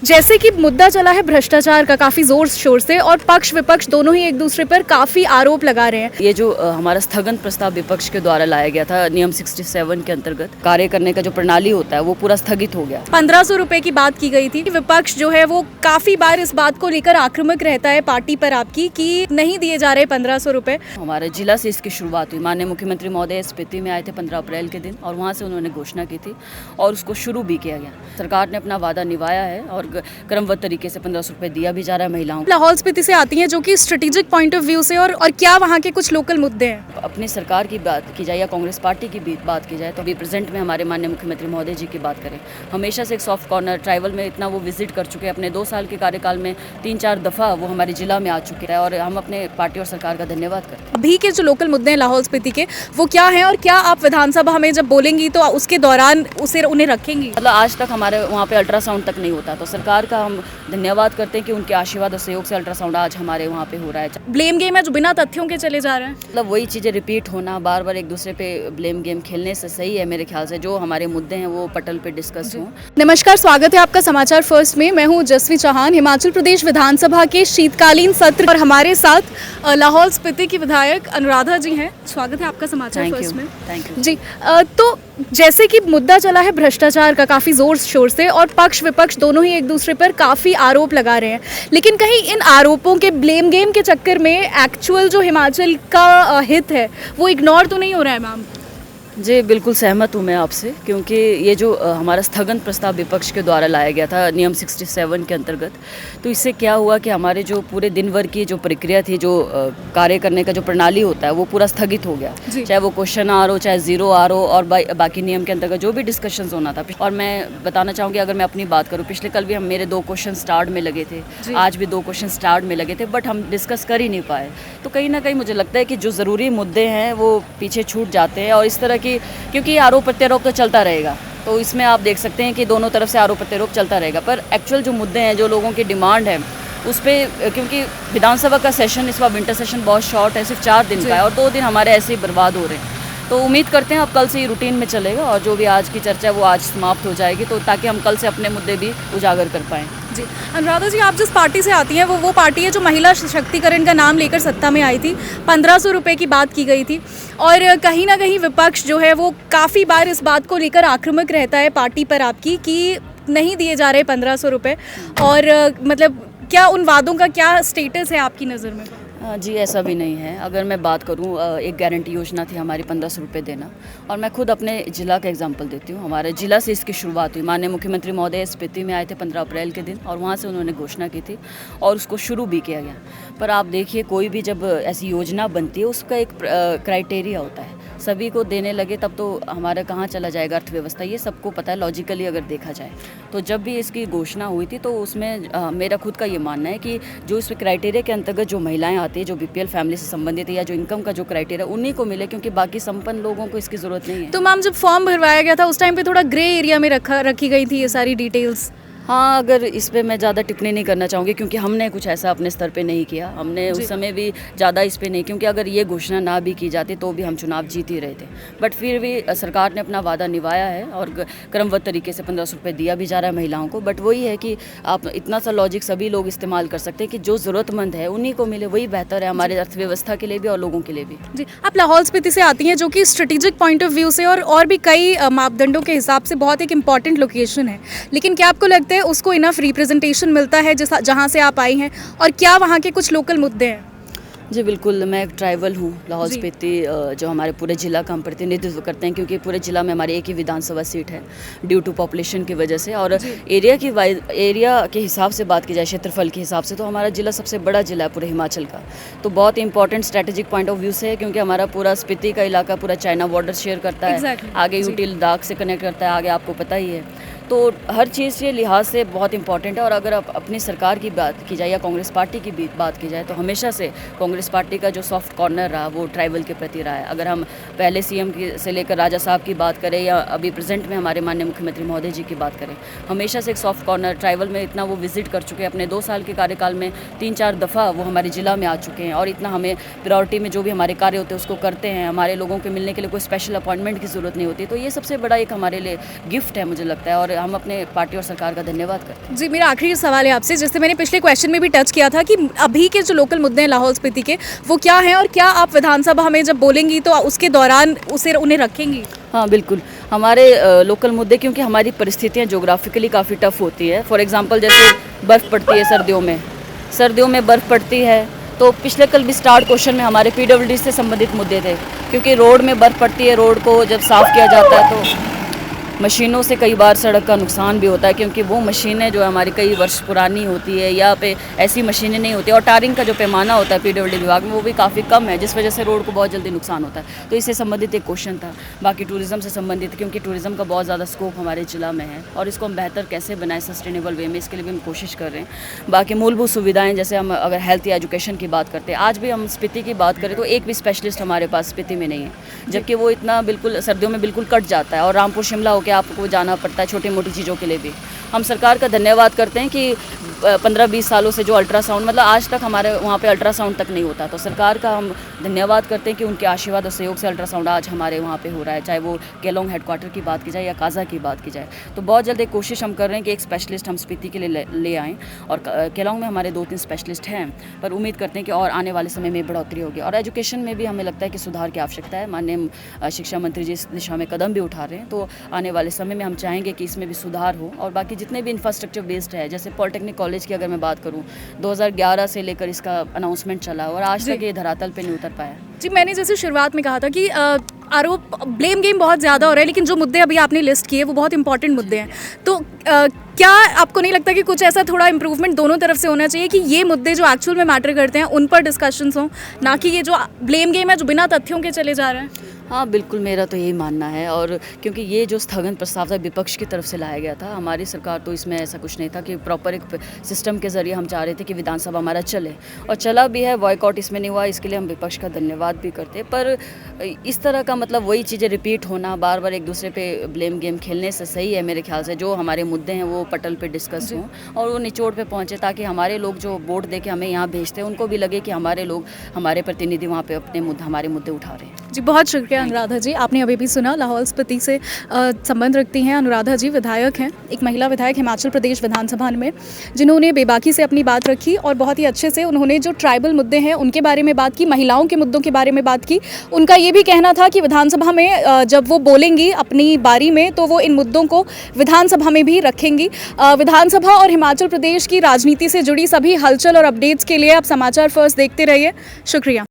जैसे कि मुद्दा चला है भ्रष्टाचार का काफी जोर शोर से और पक्ष विपक्ष दोनों ही एक दूसरे पर काफी आरोप लगा रहे हैं। ये जो हमारा स्थगन प्रस्ताव विपक्ष के द्वारा लाया गया था नियम 67 के अंतर्गत कार्य करने का जो प्रणाली होता है वो पूरा स्थगित हो गया। 1500 रुपए की बात की गई थी। विपक्ष जो है वो काफी बार इस बात को लेकर आक्रामक रहता है पार्टी पर आपकी कि नहीं दिए जा रहे 1500 रुपए। हमारे जिला से इसकी शुरुआत हुई। माननीय मुख्यमंत्री महोदय स्पीति में आए थे 15 अप्रैल के दिन और वहाँ से उन्होंने घोषणा की थी और उसको शुरू भी किया गया। सरकार ने अपना वादा निभाया है और क्रमबद्ध तरीके से 1500 रुपए दिया भी जा रहा है महिलाओं को। लाहौल स्पीति से आती हैं जो कि स्ट्रेटेजिक पॉइंट ऑफ व्यू से और क्या वहाँ के कुछ लोकल मुद्दे हैं। अपनी सरकार की बात की जाए या कांग्रेस पार्टी की बात की जाए तो अभी प्रेजेंट में हमारे माननीय मुख्यमंत्री महोदय जी की बात करें, हमेशा से एक सॉफ्ट कॉर्नर ट्राइबल में इतना वो विजिट कर चुके हैं। अपने 2 साल के कार्यकाल में 3-4 दफ़ा वो हमारे जिला में आ चुके हैं और हम अपने पार्टी और सरकार का धन्यवाद करते हैं। अभी के जो लोकल मुद्दे हैं लाहौल स्पीति के वो क्या हैं और क्या आप विधानसभा में जब बोलेंगी तो उसके दौरान उन्हें रखेंगी? मतलब आज तक हमारे वहाँ पे अल्ट्रासाउंड तक नहीं होता, तो सरकार का हम धन्यवाद करते हैं कि उनके आशीर्वाद और सहयोग से अल्ट्रासाउंड आज हमारे वहाँ पे हो रहा है। ब्लेम गेम है जो बिना तथ्यों के चले जा रहे हैं। मतलब वही चीज़ें रिपीट होना, बार बार एक दूसरे पे ब्लेम गेम खेलने से सही है मेरे ख्याल से जो हमारे मुद्दे हैं वो पटल पे डिस्कस हों। नमस्कार, स्वागत है आपका समाचार फर्स्ट में। मैं हूं जसवी चौहान। हिमाचल प्रदेश विधानसभा के शीतकालीन सत्र और हमारे साथ लाहौल स्पीति की विधायक अनुराधा जी हैं। स्वागत है आपका समाचार फर्स्ट में। थैंक यू जी। तो जैसे कि मुद्दा चला है भ्रष्टाचार का काफी जोर शोर से और पक्ष विपक्ष दोनों ही एक दूसरे पर काफी आरोप लगा रहे हैं, लेकिन कहीं इन आरोपों के ब्लेम गेम के चक्कर में एक्चुअल जो हिमाचल का हित है वो इग्नोर तो नहीं हो रहा है मैम? जी बिल्कुल सहमत हूँ मैं आपसे, क्योंकि ये जो हमारा स्थगन प्रस्ताव विपक्ष के द्वारा लाया गया था नियम 67 के अंतर्गत, तो इससे क्या हुआ कि हमारे जो पूरे दिन भर की जो प्रक्रिया थी, जो कार्य करने का जो प्रणाली होता है वो पूरा स्थगित हो गया। चाहे वो क्वेश्चन आर हो, चाहे जीरो आर हो और बाकी नियम के अंतर्गत जो भी डिस्कशंस होना था। और मैं बताना चाहूँगी, अगर मैं अपनी बात करूँ, पिछले कल भी मेरे 2 क्वेश्चन स्टार्ट में लगे थे, आज भी 2 क्वेश्चन स्टार्ट में लगे थे, बट हम डिस्कस कर ही नहीं पाए। तो कहीं ना कहीं मुझे लगता है कि जो ज़रूरी मुद्दे हैं वो पीछे छूट जाते हैं और इस तरह की, क्योंकि आरोप प्रत्यारोप तो चलता रहेगा, तो इसमें आप देख सकते हैं कि दोनों तरफ से आरोप प्रत्यारोप चलता रहेगा, पर एक्चुअल जो मुद्दे हैं, जो लोगों की डिमांड है उस पर, क्योंकि विधानसभा का सेशन इस बार विंटर सेशन बहुत शॉर्ट है, सिर्फ 4 दिन का है और 2 दिन हमारे ऐसे ही बर्बाद हो रहे हैं। तो उम्मीद करते हैं अब कल से ही रूटीन में चलेगा और जो भी आज की चर्चा है वो आज समाप्त हो जाएगी, तो ताकि हम कल से अपने मुद्दे भी उजागर कर पाएँ। जी अनुराधा जी, आप जिस पार्टी से आती हैं वो पार्टी है जो महिला सशक्तिकरण का नाम लेकर सत्ता में आई थी। 1500 रुपए की बात की गई थी और कहीं ना कहीं विपक्ष जो है वो काफ़ी बार इस बात को लेकर आक्रामक रहता है पार्टी पर आपकी कि नहीं दिए जा रहे 1500 रुपए। और मतलब क्या उन वादों का क्या स्टेटस है आपकी नज़र में? जी ऐसा भी नहीं है। अगर मैं बात करूं, एक गारंटी योजना थी हमारी 1500 रुपये देना, और मैं खुद अपने ज़िला का एग्जांपल देती हूं। हमारे ज़िला से इसकी शुरुआत हुई। माननीय मुख्यमंत्री महोदय स्पीति में आए थे 15 अप्रैल के दिन और वहां से उन्होंने घोषणा की थी और उसको शुरू भी किया गया। पर आप देखिए, कोई भी जब ऐसी योजना बनती है उसका एक क्राइटेरिया होता है, सभी को देने लगे तब तो हमारा कहाँ चला जाएगा अर्थव्यवस्था, ये सबको पता है लॉजिकली अगर देखा जाए। तो जब भी इसकी घोषणा हुई थी तो उसमें मेरा खुद का ये मानना है कि जो इस क्राइटेरिया के अंतर्गत जो महिलाएं आती है, जो बीपीएल फैमिली से संबंधित है या जो इनकम का जो क्राइटेरिया, उन्हीं को मिले, क्योंकि बाकी संपन्न लोगों को इसकी ज़रूरत नहीं है। तो मैम, जब फॉर्म भरवाया गया था उस टाइम पे थोड़ा ग्रे एरिया में रखी गई थी ये सारी डिटेल्स। हाँ, अगर इस पे मैं ज़्यादा टिप्पणी नहीं करना चाहूँगी, क्योंकि हमने कुछ ऐसा अपने स्तर पे नहीं किया। हमने उस समय भी ज़्यादा इस पे नहीं, क्योंकि अगर ये घोषणा ना भी की जाती तो भी हम चुनाव जीत ही रहे थे। बट फिर भी सरकार ने अपना वादा निभाया है और क्रमबद्ध तरीके से 1500 रुपये दिया भी जा रहा है महिलाओं को। बट वही है कि आप इतना सा लॉजिक सभी लोग इस्तेमाल कर सकते हैं कि जो ज़रूरतमंद है उन्हीं को मिले, वही बेहतर है हमारे अर्थव्यवस्था के लिए भी और लोगों के लिए भी। जी, आप लाहौल स्पीति से आती हैं जो कि स्ट्रेटेजिक पॉइंट ऑफ व्यू से और भी कई मापदंडों के हिसाब से बहुत एक इंपॉर्टेंट लोकेशन है, लेकिन क्या आपको लगता है उसको इनफ रिप्रेजेंटेशन मिलता है जहाँ से आप आई हैं, और क्या वहाँ के कुछ लोकल मुद्दे हैं? जी बिल्कुल, मैं एक ट्राइबल हूँ। लाहौल स्पीति जो हमारे पूरे ज़िला का हम प्रतिनिधित्व करते हैं, क्योंकि पूरे ज़िला में हमारी एक ही विधानसभा सीट है ड्यू टू पॉपुलेशन की वजह से। और एरिया के हिसाब से बात की जाए, क्षेत्रफल के हिसाब से, तो हमारा ज़िला सबसे बड़ा ज़िला है पूरे हिमाचल का। तो बहुत important strategic point of view से है, क्योंकि हमारा पूरा स्पीति का इलाका पूरा चाइना बॉर्डर शेयर करता है, आगे यूटी लद्दाख से कनेक्ट करता है, आगे आपको पता ही है। तो हर चीज़ के लिहाज से बहुत इंपॉर्टेंट है। और अगर आप अपनी सरकार की बात की जाए या कांग्रेस पार्टी की बात की जाए, तो हमेशा से कांग्रेस पार्टी का जो सॉफ्ट कॉर्नर रहा वो ट्राइबल के प्रति रहा है। अगर हम पहले सीएम से लेकर राजा साहब की बात करें या अभी प्रेजेंट में हमारे माननीय मुख्यमंत्री महोदय जी की बात करें, हमेशा से एक सॉफ्ट कॉर्नर ट्राइबल में इतना वो विजिट कर चुके हैं। अपने 2 साल के कार्यकाल में 3-4 दफ़ा वो हमारे ज़िला में आ चुके हैं और इतना हमें प्रायोरिटी में जो भी हमारे कार्य होते हैं उसको करते हैं। हमारे लोगों के मिलने के लिए कोई स्पेशल अपॉइंटमेंट की ज़रूरत नहीं होती। तो ये सबसे बड़ा एक हमारे लिए गिफ्ट है मुझे लगता है। और हम अपने पार्टी और सरकार का धन्यवाद करते हैं। जी, मेरा आखिरी सवाल है आपसे, जिससे मैंने पिछले क्वेश्चन में भी टच किया था कि अभी के जो लोकल मुद्दे हैं लाहौल स्पीति के, वो क्या हैं और क्या आप विधानसभा में जब बोलेंगी तो उसके दौरान उन्हें रखेंगी? हाँ बिल्कुल, हमारे लोकल मुद्दे, क्योंकि हमारी परिस्थितियाँ जोग्राफिकली काफ़ी टफ होती है। फॉर एग्जांपल जैसे बर्फ़ पड़ती है सर्दियों में बर्फ़ पड़ती है, तो पिछले कल भी स्टार्ट क्वेश्चन में हमारे पीडब्ल्यूडी से संबंधित मुद्दे थे, क्योंकि रोड में बर्फ़ पड़ती है, रोड को जब साफ़ किया जाता है तो मशीनों से कई बार सड़क का नुकसान भी होता है, क्योंकि वो मशीनें जो हमारी कई वर्ष पुरानी होती है या पे ऐसी मशीनें नहीं होती, और टारिंग का जो पैमाना होता है पीडब्ल्यूडी विभाग में वो भी काफ़ी कम है, जिस वजह से रोड को बहुत जल्दी नुकसान होता है। तो इससे संबंधित एक क्वेश्चन था। बाकी टूरिज़्म से संबंधित, क्योंकि टूरिज़्म का बहुत ज़्यादा स्कोप हमारे ज़िला में है और इसको हम बेहतर कैसे बनाएं सस्टेनेबल वे में, इसके लिए भी हम कोशिश कर रहे हैं। बाकी मूलभूत सुविधाएँ, जैसे हम अगर हेल्थ या एजुकेशन की बात करते हैं, आज भी हम स्पीति की बात करें तो एक भी स्पेशलिस्ट हमारे पास स्पीति में नहीं है, जबकि वो इतना बिल्कुल सर्दियों में बिल्कुल कट जाता है और रामपुर शिमला होकर आपको जाना पड़ता है छोटी मोटी चीज़ों के लिए भी। हम सरकार का धन्यवाद करते हैं कि 15-20 सालों से जो अल्ट्रासाउंड, मतलब आज तक हमारे वहाँ पे अल्ट्रासाउंड तक नहीं होता, तो सरकार का हम धन्यवाद करते हैं कि उनके आशीर्वाद और सहयोग से अल्ट्रासाउंड आज हमारे वहाँ पे हो रहा है, चाहे वो केलोंग हेडक्वार्टर की बात की जाए या काजा की बात की जाए। तो बहुत जल्द एक कोशिश हम कर रहे हैं कि एक स्पेशलिस्ट हम स्पीति के लिए ले आएँ, और केलोंग में हमारे 2-3 स्पेशलिस्ट हैं, पर उम्मीद करते हैं कि और आने वाले समय में बढ़ोतरी होगी। और एजुकेशन में भी हमें लगता है कि सुधार की आवश्यकता है। माननीय शिक्षा मंत्री जी इस दिशा में कदम भी उठा रहे हैं, तो आने वाले समय में हम चाहेंगे कि इसमें भी सुधार हो। और बाकी जितने भी इंफ्रास्ट्रक्चर बेस्ड है, जैसे पॉलिटेक्निक कॉलेज की अगर मैं बात करूं, 2011 से लेकर इसका अनाउंसमेंट चला और आज तक ये धरातल पे नहीं उतर पाया। जी, मैंने जैसे शुरुआत में कहा था कि आरोप ब्लेम गेम बहुत ज़्यादा हो रहा है, लेकिन जो मुद्दे अभी आपने लिस्ट किए वो बहुत इंपॉर्टेंट मुद्दे हैं। तो क्या आपको नहीं लगता कि कुछ ऐसा थोड़ा इम्प्रूवमेंट दोनों तरफ से होना चाहिए कि ये मुद्दे जो एक्चुअल में मैटर करते हैं उन पर डिस्कशंस हों, ना कि ये जो ब्लेम गेम है जो बिना तथ्यों के चले जा रहे हैं? हाँ बिल्कुल, मेरा तो यही मानना है। और क्योंकि ये जो स्थगन प्रस्ताव था विपक्ष की तरफ से लाया गया था, हमारी सरकार तो इसमें ऐसा कुछ नहीं था कि प्रॉपर एक सिस्टम के ज़रिए हम चाह रहे थे कि विधानसभा हमारा चले, और चला भी है। बॉयकॉट इसमें नहीं हुआ, इसके लिए हम विपक्ष का धन्यवाद भी करते हैं। पर इस तरह का मतलब वही चीज़ें रिपीट होना, बार बार एक दूसरे पे ब्लेम गेम खेलने से सही है मेरे ख्याल से जो हमारे मुद्दे हैं वो पटल पे डिस्कस हों और वो निचोड़ पे पहुँचे, ताकि हमारे लोग जो वोट दे के हमें यहाँ भेजते हैं उनको भी लगे कि हमारे लोग, हमारे प्रतिनिधि वहाँ पे हमारे मुद्दे उठा रहे हैं। जी, बहुत शुक्रिया अनुराधा जी। आपने अभी भी सुना, लाहौल स्पीति से संबंध रखती हैं अनुराधा जी, विधायक हैं, एक महिला विधायक हिमाचल प्रदेश विधानसभा में, जिन्होंने बेबाकी से अपनी बात रखी और बहुत ही अच्छे से उन्होंने जो ट्राइबल मुद्दे हैं उनके बारे में बात की, महिलाओं के मुद्दों के बारे में बात की। उनका ये भी कहना था कि विधानसभा में जब वो बोलेंगी अपनी बारी में तो वो इन मुद्दों को विधानसभा में भी रखेंगी। विधानसभा और हिमाचल प्रदेश की राजनीति से जुड़ी सभी हलचल और अपडेट्स के लिए आप समाचार फर्स्ट देखते रहिए। शुक्रिया।